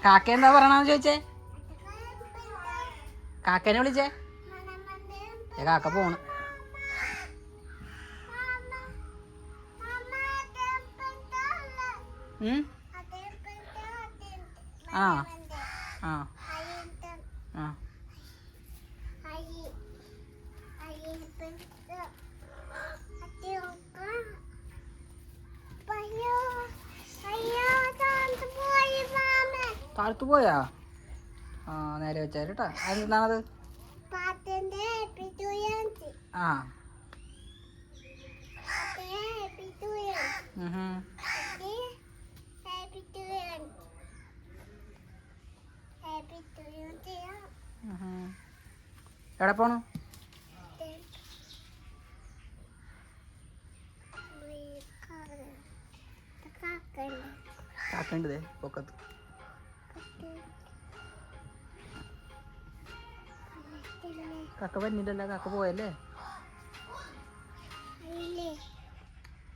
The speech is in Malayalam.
കാക്ക എന്താ പറയണെന്ന് ചോദിച്ചേ? കാക്കേനെ വിളിച്ചേ? കാക്ക പോണ്. ആ ആ ആ താഴത്ത് പോയാ? ആ നേരെ വെച്ചാൽ കേട്ടാ. എന്താണത്? ആ എവിടെ പോണു? കാക്കണ്ട് പൊക്കത്ത്. കാക്ക വരുന്നില്ലല്ലോ, കാക്ക പോയല്ലേ?